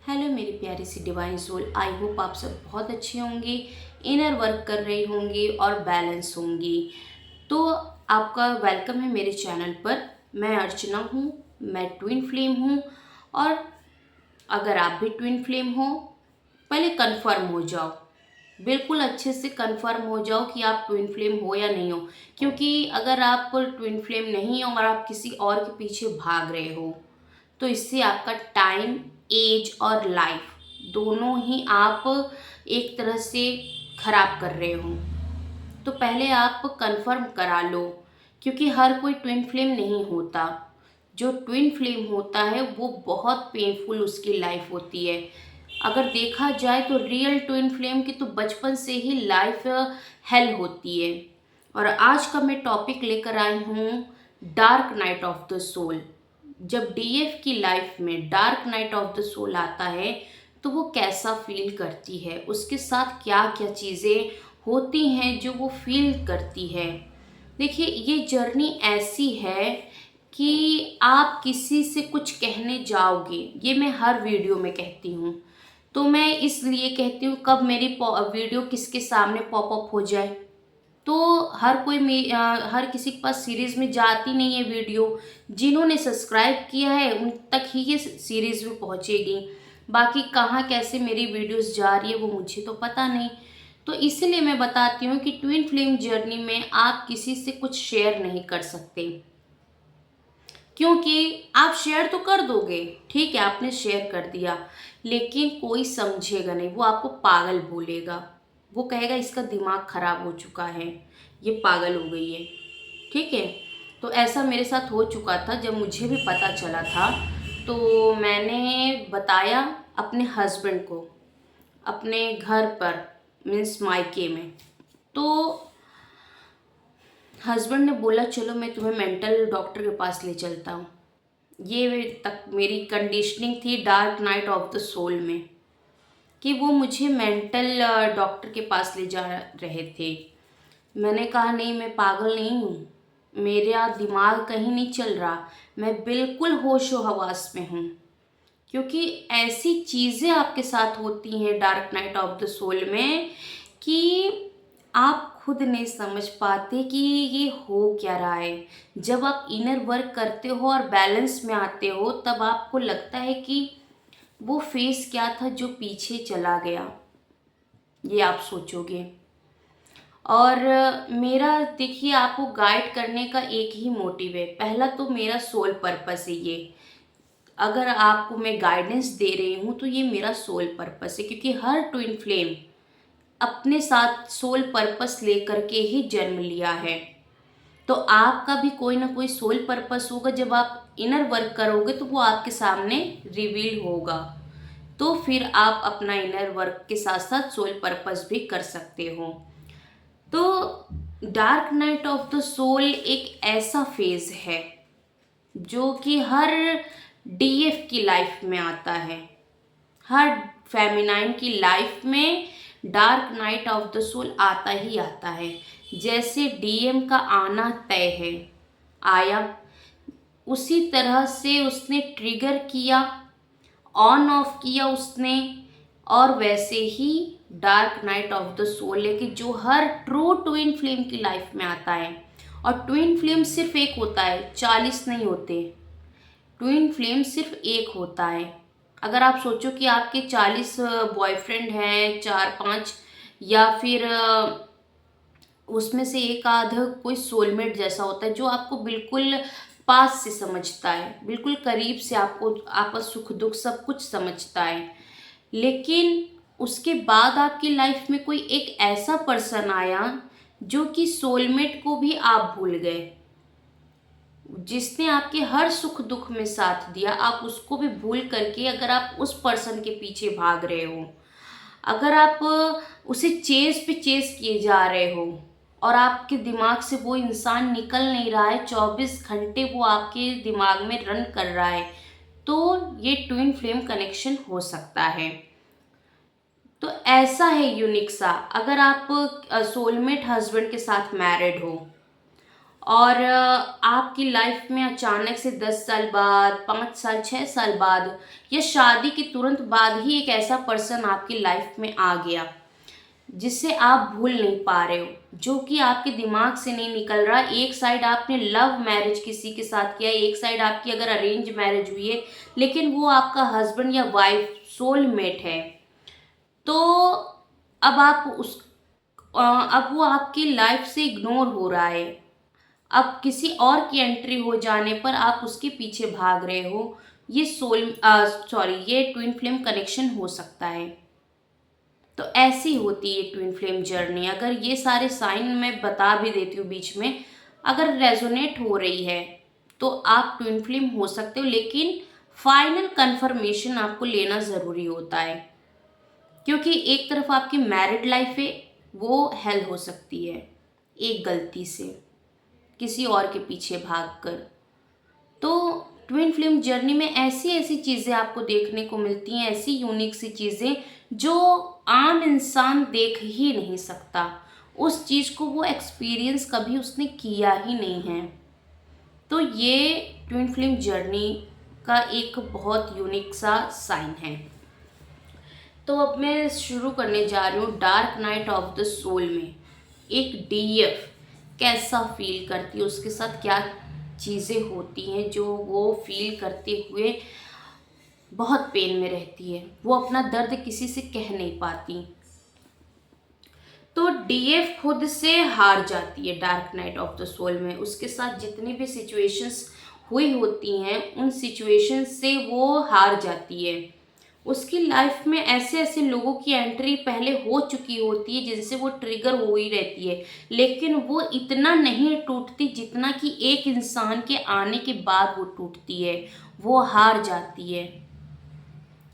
Hello मेरी प्यारी सी divine soul, I hope आप सब बहुत अच्छे होंगे, इनर वर्क कर रही होंगी और बैलेंस होंगी। तो आपका वेलकम है मेरे चैनल पर। मैं अर्चना हूँ, मैं ट्विन फ्लेम हूँ। और अगर आप भी ट्विन फ्लेम हो, पहले कंफर्म हो जाओ, बिल्कुल अच्छे से कंफर्म हो जाओ कि आप ट्विन फ्लेम हो या नहीं हो। क्योंकि अगर आप ट्विन फ्लेम नहीं हो और आप किसी और के पीछे भाग रहे हो, तो इससे आपका टाइम, एज और लाइफ दोनों ही आप एक तरह से खराब कर रहे हो। तो पहले आप कंफर्म करा लो, क्योंकि हर कोई ट्विन फ्लेम नहीं होता। जो ट्विन फ्लेम होता है वो बहुत पेनफुल उसकी लाइफ होती है। अगर देखा जाए तो रियल ट्विन फ्लेम की तो बचपन से ही लाइफ हेल होती है। और आज का मैं टॉपिक लेकर आई हूँ dark night of the soul. जब डीएफ की लाइफ में dark night of the soul आता है तो वो कैसा फील करती है, उसके साथ क्या क्या चीज़ें होती हैं जो वो फील करती है। देखिए, ये जर्नी ऐसी है कि आप किसी से कुछ कहने जाओगे, ये मैं हर वीडियो में कहती हूँ। तो मैं इसलिए कहती हूँ कब मेरी वीडियो किसके सामने पॉपअप हो जाए। तो हर किसी के पास सीरीज़ में जाती नहीं है वीडियो। जिन्होंने सब्सक्राइब किया है उन तक ही ये सीरीज़ में पहुँचेगी। बाकी कहाँ कैसे मेरी वीडियोस जा रही है वो मुझे तो पता नहीं। तो इसीलिए मैं बताती हूँ कि ट्विन फ्लेम जर्नी में आप किसी से कुछ शेयर नहीं कर सकते। क्योंकि आप शेयर तो कर दोगे, ठीक है, आपने शेयर कर दिया, लेकिन कोई समझेगा नहीं, वो आपको पागल बोलेगा। वो कहेगा इसका दिमाग खराब हो चुका है, ये पागल हो गई है। ठीक है। तो ऐसा मेरे साथ हो चुका था। जब मुझे भी पता चला था तो मैंने बताया अपने हस्बैंड को, अपने घर पर, मीन्स मायके में। तो हस्बैंड ने बोला चलो मैं तुम्हें मेंटल डॉक्टर के पास ले चलता हूँ। ये तक मेरी कंडीशनिंग थी dark night of the soul में, कि वो मुझे मेंटल डॉक्टर के पास ले जा रहे थे। मैंने कहा नहीं, मैं पागल नहीं हूँ, मेरा दिमाग कहीं नहीं चल रहा, मैं बिल्कुल होशो हवास में हूँ। क्योंकि ऐसी चीज़ें आपके साथ होती हैं dark night of the soul में कि आप खुद नहीं समझ पाते कि ये हो क्या रहा है। जब आप इनर वर्क करते हो और बैलेंस में आते हो तब आपको लगता है कि वो फेस क्या था जो पीछे चला गया, ये आप सोचोगे। और मेरा देखिए, आपको गाइड करने का एक ही मोटिव है। पहला तो मेरा सोल पर्पस है ये। अगर आपको मैं गाइडेंस दे रही हूँ तो ये मेरा सोल पर्पस है, क्योंकि हर ट्विन फ्लेम अपने साथ सोल पर्पस लेकर के ही जन्म लिया है। तो आपका भी कोई ना कोई सोल पर्पस होगा। जब आप इनर वर्क करोगे तो वो आपके सामने रिवील होगा। तो फिर आप अपना इनर वर्क के साथ साथ सोल पर्पस भी कर सकते हो। तो dark night of the soul एक ऐसा फेज है जो कि हर डीएफ की लाइफ में आता है। हर फेमिनाइन की लाइफ में dark night of the soul आता ही आता है। जैसे डीएम का आना तय है, आया, उसी तरह से उसने ट्रिगर किया, ऑन ऑफ किया उसने। और वैसे ही dark night of the soul है कि जो हर ट्रू ट्विन फ्लेम की लाइफ में आता है। और ट्विन फ्लेम सिर्फ एक होता है, 40 नहीं होते। ट्विन फ्लेम सिर्फ एक होता है। अगर आप सोचो कि आपके 40 बॉयफ्रेंड हैं, 4-5, या फिर उसमें से एक आध कोई सोलमेट जैसा होता है जो आपको बिल्कुल पास से समझता है, बिल्कुल करीब से आपको आपका सुख दुख सब कुछ समझता है। लेकिन उसके बाद आपकी लाइफ में कोई एक ऐसा पर्सन आया जो कि सोलमेट को भी आप भूल गए, जिसने आपके हर सुख दुख में साथ दिया, आप उसको भी भूल करके अगर आप उस पर्सन के पीछे भाग रहे हो, अगर आप उसे चेस पे चेस किए जा रहे हो और आपके दिमाग से वो इंसान निकल नहीं रहा है, 24 घंटे वो आपके दिमाग में रन कर रहा है, तो ये ट्विन फ्लेम कनेक्शन हो सकता है। तो ऐसा है यूनिक सा। अगर आप सोलमेट हस्बैंड के साथ मैरिड हो और आपकी लाइफ में अचानक से 10 साल बाद, 5 साल, 6 साल बाद या शादी के तुरंत बाद ही एक ऐसा पर्सन आपकी लाइफ में आ गया जिसे आप भूल नहीं पा रहे हो, जो कि आपके दिमाग से नहीं निकल रहा। एक साइड आपने लव मैरिज किसी के साथ किया, एक साइड आपकी अगर अरेंज मैरिज हुई है, लेकिन वो आपका हस्बैंड या वाइफ सोलमेट है। तो अब अब वो आपकी लाइफ से इग्नोर हो रहा है। अब किसी और की एंट्री हो जाने पर आप उसके पीछे भाग रहे हो। ये ट्विन फ्लेम कनेक्शन हो सकता है। तो ऐसी होती है ट्विन फ्लेम जर्नी। अगर ये सारे साइन मैं बता भी देती हूँ बीच में, अगर रेजोनेट हो रही है तो आप ट्विन फ्लेम हो सकते हो, लेकिन फाइनल कंफर्मेशन आपको लेना ज़रूरी होता है, क्योंकि एक तरफ आपकी मैरिड लाइफ है, वो हेल हो सकती है एक गलती से किसी और के पीछे भागकर। तो ट्विन फ्लेम जर्नी में ऐसी ऐसी चीज़ें आपको देखने को मिलती हैं, ऐसी यूनिक सी चीज़ें जो आम इंसान देख ही नहीं सकता। उस चीज़ को वो एक्सपीरियंस कभी उसने किया ही नहीं है। तो ये ट्विन फ्लेम जर्नी का एक बहुत यूनिक सा साइन है। तो अब मैं शुरू करने जा रही हूँ dark night of the soul में एक डीएफ कैसा फील करती है, उसके साथ क्या चीज़ें होती हैं जो वो फील करते हुए बहुत पेन में रहती है, वो अपना दर्द किसी से कह नहीं पाती। तो डीएफ खुद से हार जाती है dark night of the soul में। उसके साथ जितनी भी सिचुएशंस हुई होती हैं, उन सिचुएशंस से वो हार जाती है। उसकी लाइफ में ऐसे ऐसे लोगों की एंट्री पहले हो चुकी होती है जिनसे वो ट्रिगर हो ही रहती है, लेकिन वो इतना नहीं टूटती जितना कि एक इंसान के आने के बाद वो टूटती है। वो हार जाती है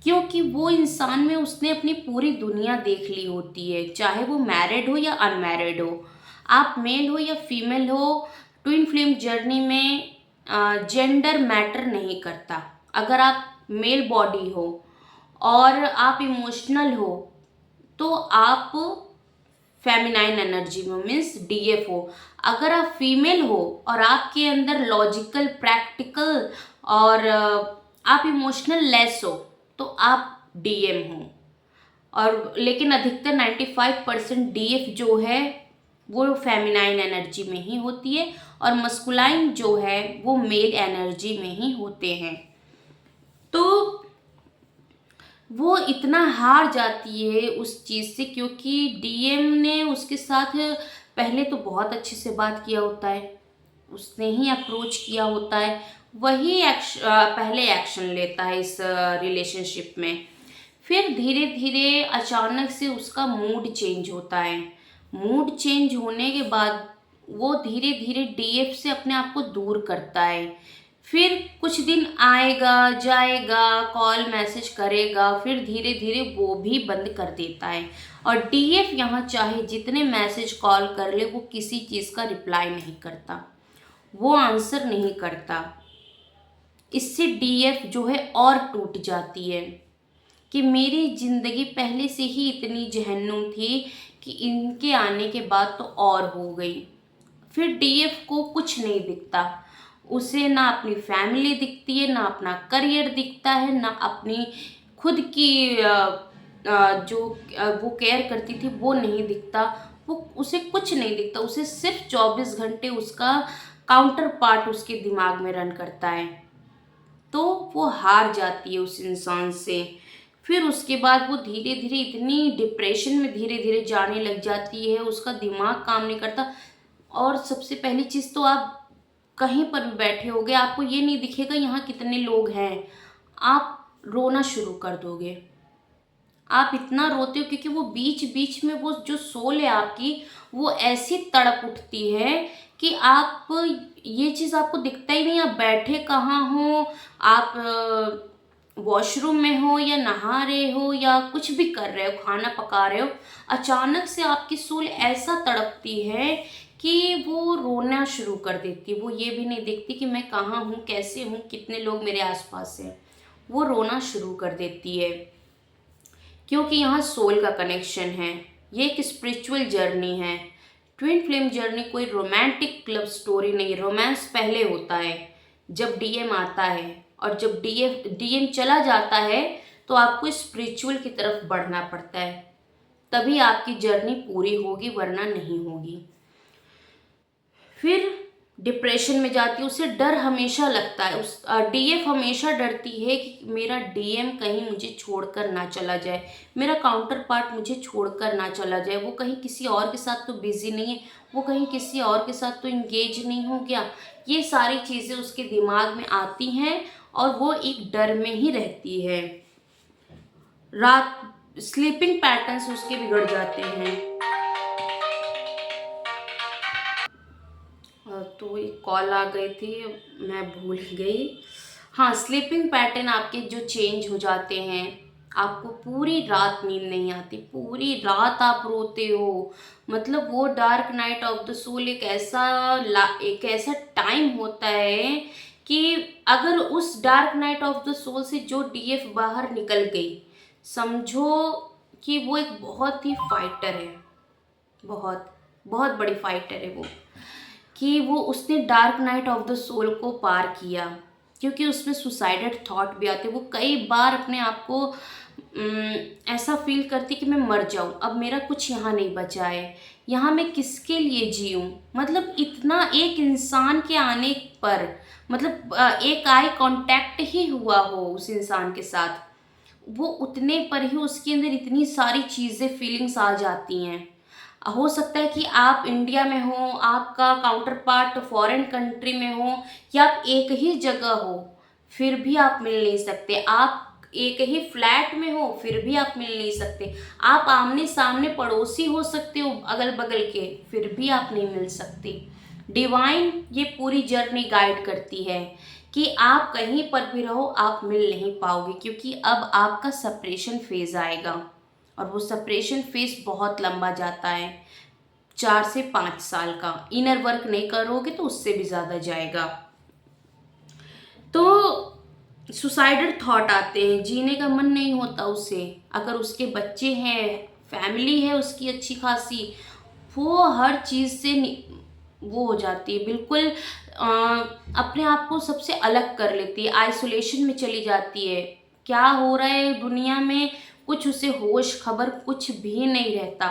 क्योंकि वो इंसान में उसने अपनी पूरी दुनिया देख ली होती है, चाहे वो मैरिड हो या अनमैरिड हो, आप मेल हो या फीमेल हो। ट्विन फ्लेम जर्नी में जेंडर मैटर नहीं करता। अगर आप मेल बॉडी हो और आप इमोशनल हो तो आप फेमिनाइन एनर्जी में मीन्स डीएफ हो। अगर आप फीमेल हो और आपके अंदर लॉजिकल, प्रैक्टिकल और आप इमोशनल लेस हो तो आप डीएम हो। और लेकिन अधिकतर 95% डीएफ जो है वो फेमिनाइन एनर्जी में ही होती है और मस्कुलाइन जो है वो मेल एनर्जी में ही होते हैं। तो वो इतना हार जाती है उस चीज़ से क्योंकि डीएम ने उसके साथ पहले तो बहुत अच्छे से बात किया होता है, उसने ही अप्रोच किया होता है, वही पहले एक्शन लेता है इस रिलेशनशिप में। फिर धीरे धीरे अचानक से उसका मूड चेंज होता है। मूड चेंज होने के बाद वो धीरे धीरे डीएफ से अपने आप को दूर करता है। फिर कुछ दिन आएगा जाएगा, कॉल मैसेज करेगा, फिर धीरे धीरे वो भी बंद कर देता है। और डीएफ यहाँ चाहे जितने मैसेज कॉल कर ले वो किसी चीज़ का रिप्लाई नहीं करता, वो आंसर नहीं करता। इससे डीएफ जो है और टूट जाती है कि मेरी ज़िंदगी पहले से ही इतनी जहन्नुम थी कि इनके आने के बाद तो और हो गई। फिर डीएफ को कुछ नहीं दिखता, उसे ना अपनी फैमिली दिखती है, ना अपना करियर दिखता है, ना अपनी खुद की जो वो केयर करती थी वो नहीं दिखता। वो उसे कुछ नहीं दिखता, उसे सिर्फ 24 घंटे उसका काउंटर पार्ट उसके दिमाग में रन करता है। तो वो हार जाती है उस इंसान से। फिर उसके बाद वो धीरे धीरे इतनी डिप्रेशन में धीरे धीरे जाने लग जाती है, उसका दिमाग काम नहीं करता। और सबसे पहली चीज़ तो आप कहीं पर भी बैठे होगे, आपको ये नहीं दिखेगा यहाँ कितने लोग हैं, आप रोना शुरू कर दोगे। आप इतना रोते हो क्योंकि वो बीच बीच में वो जो सोल है आपकी वो ऐसी तड़प उठती है कि आप ये चीज़ आपको दिखता ही नहीं, आप बैठे कहाँ हो, आप वॉशरूम में हो या नहा रहे हो या कुछ भी कर रहे हो, खाना पका रहे हो, अचानक से आपकी सोल ऐसा तड़पती है कि वो रोना शुरू कर देती है। वो ये भी नहीं देखती कि मैं कहाँ हूँ, कैसे हूँ, कितने लोग मेरे आसपास हैं, वो रोना शुरू कर देती है क्योंकि यहाँ सोल का कनेक्शन है। ये एक स्पिरिचुअल जर्नी है। ट्विन फ्लेम जर्नी कोई रोमांटिक लव स्टोरी नहीं, रोमांस पहले होता है जब डीएम आता है, और जब डीएम चला जाता है तो आपको स्पिरिचुअल की तरफ बढ़ना पड़ता है, तभी आपकी जर्नी पूरी होगी, वरना नहीं होगी। फिर डिप्रेशन में जाती है, उसे डर हमेशा लगता है, उस डीएफ हमेशा डरती है कि मेरा डीएम कहीं मुझे छोड़कर ना चला जाए, मेरा काउंटर पार्ट मुझे छोड़कर ना चला जाए, वो कहीं किसी और के साथ तो बिजी नहीं है, वो कहीं किसी और के साथ तो इंगेज नहीं हो गया। ये सारी चीज़ें उसके दिमाग में आती हैं और वो एक डर में ही रहती है। रात स्लीपिंग पैटर्न्स उसके बिगड़ जाते हैं। तो एक कॉल आ गई थी, मैं भूल गई। हाँ, स्लीपिंग पैटर्न आपके जो चेंज हो जाते हैं, आपको पूरी रात नींद नहीं आती, पूरी रात आप रोते हो। मतलब वो dark night of the soul एक ऐसा टाइम होता है कि अगर उस dark night of the soul से जो डीएफ बाहर निकल गई, समझो कि वो एक बहुत ही फाइटर है, बहुत बहुत बड़ी फाइटर है वो, कि वो उसने dark night of the soul को पार किया, क्योंकि उसमें सुसाइडेड थॉट भी आते। वो कई बार अपने आप को ऐसा फील करती कि मैं मर जाऊं, अब मेरा कुछ यहाँ नहीं बचा है, यहाँ मैं किसके लिए जीऊं। मतलब इतना एक इंसान के आने पर, मतलब एक आई कांटेक्ट ही हुआ हो उस इंसान के साथ, वो उतने पर ही उसके अंदर इतनी सारी चीज़ें फीलिंग्स आ जाती हैं। हो सकता है कि आप इंडिया में हो, आपका काउंटर पार्ट फॉरेन कंट्री में हो, या आप एक ही जगह हो, फिर भी आप मिल नहीं सकते। आप एक ही फ्लैट में हो, फिर भी आप मिल नहीं सकते। आप आमने सामने पड़ोसी हो सकते हो अगल बगल के, फिर भी आप नहीं मिल सकते। डिवाइन ये पूरी जर्नी गाइड करती है कि आप कहीं पर भी रहो, आप मिल नहीं पाओगे, क्योंकि अब आपका सेपरेशन फेज आएगा, और वो सेपरेशन फेज बहुत लंबा जाता है, 4 से 5 साल का। इनर वर्क नहीं करोगे तो उससे भी ज़्यादा जाएगा। तो सुसाइडल थॉट आते हैं, जीने का मन नहीं होता उसे, अगर उसके बच्चे हैं, फैमिली है उसकी अच्छी खासी, वो हर चीज़ से वो हो जाती है, बिल्कुल अपने आप को सबसे अलग कर लेती है, आइसोलेशन में चली जाती है। क्या हो रहा है दुनिया में कुछ उसे होश खबर कुछ भी नहीं रहता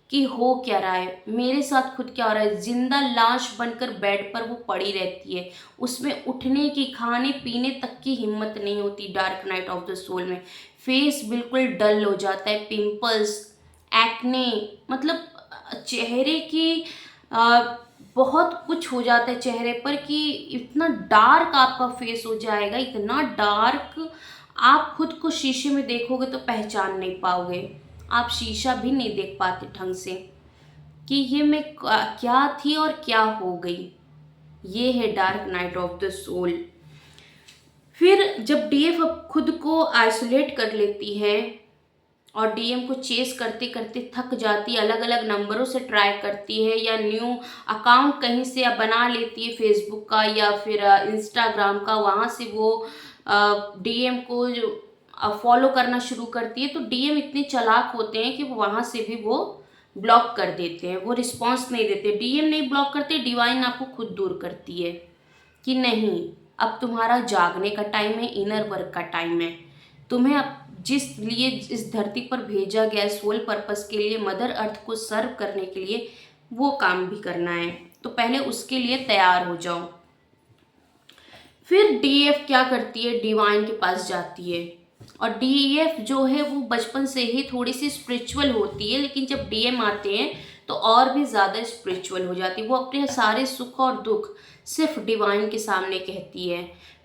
कि हो क्या रहा है, मेरे साथ खुद क्या हो रहा है। जिंदा लाश बनकर बेड पर वो पड़ी रहती है, उसमें उठने की, खाने पीने तक की हिम्मत नहीं होती। Dark night of the soul में फेस बिल्कुल डल हो जाता है, पिंपल्स, एक्ने, मतलब चेहरे की बहुत कुछ हो जाता है चेहरे पर, कि इतना डार्क आपका फेस हो जाएगा, इतना डार्क, आप खुद को शीशे में देखोगे तो पहचान नहीं पाओगे, आप शीशा भी नहीं देख पाते ढंग से कि ये मैं क्या थी और क्या हो गई। ये है dark night of the soul. फिर जब डीएफ खुद को आइसोलेट कर लेती है और डीएम को चेस करते करते थक जाती है, अलग अलग नंबरों से ट्राई करती है, या न्यू अकाउंट कहीं से बना लेती है, फेसबुक का या फिर इंस्टाग्राम का, वहाँ से वो डीएम को फॉलो करना शुरू करती है। तो डीएम इतने चालाक होते हैं कि वहाँ से भी वो ब्लॉक कर देते हैं, वो रिस्पॉन्स नहीं देते। डीएम नहीं ब्लॉक करते, डिवाइन आपको खुद दूर करती है कि नहीं, अब तुम्हारा जागने का टाइम है, इनर वर्क का टाइम है, तुम्हें अब जिस लिए इस धरती पर भेजा गया है, सोल पर्पस के लिए, मदर अर्थ को सर्व करने के लिए, वो काम भी करना है, तो पहले उसके लिए तैयार हो जाओ। फिर डीएफ क्या करती है, डिवाइन के पास जाती है, और डीएफ जो है वो बचपन से ही थोड़ी सी स्पिरिचुअल होती है, लेकिन जब डीएम आते हैं तो और भी ज़्यादा स्पिरिचुअल हो जाती है। वो अपने सारे सुख और दुख सिर्फ डिवाइन के सामने कहती है।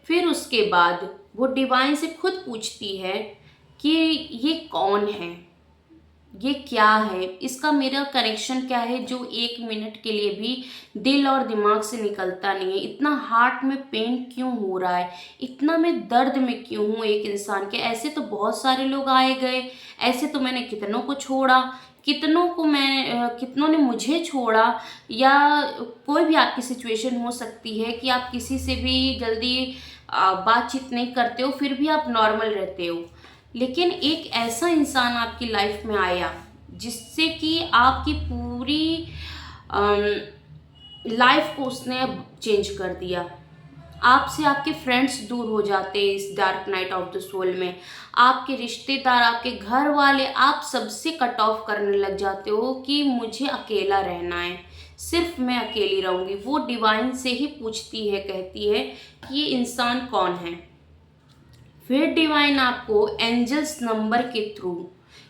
फिर उसके बाद वो डिवाइन से खुद पूछती है कि ये कौन है, ये क्या है, इसका मेरा कनेक्शन क्या है, जो 1 मिनट के लिए भी दिल और दिमाग से निकलता नहीं है। इतना हार्ट में पेन क्यों हो रहा है, इतना मैं दर्द में क्यों हूँ एक इंसान के। ऐसे तो बहुत सारे लोग आए गए, ऐसे तो मैंने कितनों को छोड़ा, कितनों ने मुझे छोड़ा, या कोई भी आपकी सिचुएशन हो सकती है कि आप किसी से भी जल्दी बातचीत नहीं करते हो, फिर भी आप नॉर्मल रहते हो, लेकिन एक ऐसा इंसान आपकी लाइफ में आया जिससे कि आपकी पूरी लाइफ को उसने चेंज कर दिया। आपसे आपके फ्रेंड्स दूर हो जाते हैं इस dark night of the soul में। आपके रिश्तेदार, आपके घर वाले, आप सबसे कट ऑफ करने लग जाते हो कि मुझे अकेला रहना है, सिर्फ मैं अकेली रहूँगी। वो डिवाइन से ही पूछती है, कहती है कि ये इंसान कौन है। फिर डिवाइन आपको एंजल्स नंबर के थ्रू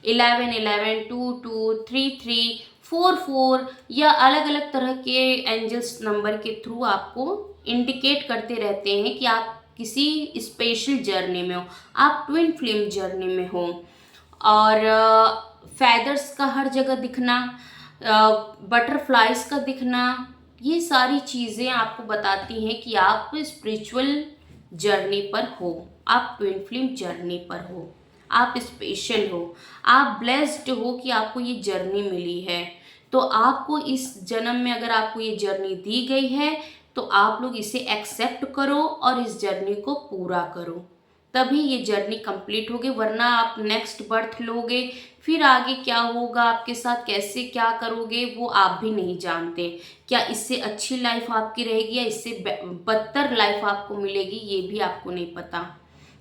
11 11 2 2 3 3 4 4 या अलग अलग तरह के एंजल्स नंबर के थ्रू आपको इंडिकेट करते रहते हैं कि आप किसी स्पेशल जर्नी में हो, आप ट्विन फ्लेम जर्नी में हो। और फैदर्स का हर जगह दिखना, बटरफ्लाइज का दिखना, ये सारी चीज़ें आपको बताती हैं कि आप स्पिरिचुअल जर्नी पर हो, आप ट्विन फ्लेम जर्नी पर हो, आप स्पेशल हो, आप ब्लेस्ड हो कि आपको ये जर्नी मिली है। तो आपको इस जन्म में अगर आपको ये जर्नी दी गई है तो आप लोग इसे एक्सेप्ट करो और इस जर्नी को पूरा करो, तभी ये जर्नी कंप्लीट होगी। वरना आप नेक्स्ट बर्थ लोगे, फिर आगे क्या होगा आपके साथ, कैसे क्या करोगे, वो आप भी नहीं जानते। क्या इससे अच्छी लाइफ आपकी रहेगी या इससे बदतर लाइफ आपको मिलेगी, ये भी आपको नहीं पता।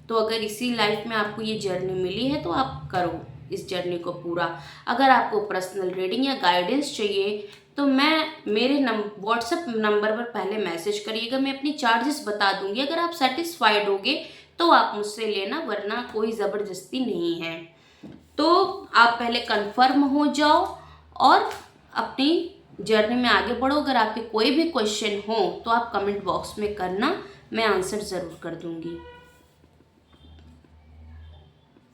तो अगर इसी लाइफ में आपको ये जर्नी मिली है तो आप करो इस जर्नी को पूरा। अगर आपको पर्सनल रीडिंग या गाइडेंस चाहिए तो मेरे व्हाट्सएप नंबर पर पहले मैसेज करिएगा, मैं अपनी चार्जेस बता दूंगी। अगर आप सेटिस्फाइड होगे तो आप मुझसे लेना, वरना कोई ज़बरदस्ती नहीं है। तो आप पहले कंफर्म हो जाओ और अपनी जर्नी में आगे बढ़ो। अगर आपके कोई भी क्वेश्चन हो तो आप कमेंट बॉक्स में करना, मैं आंसर ज़रूर कर दूंगी।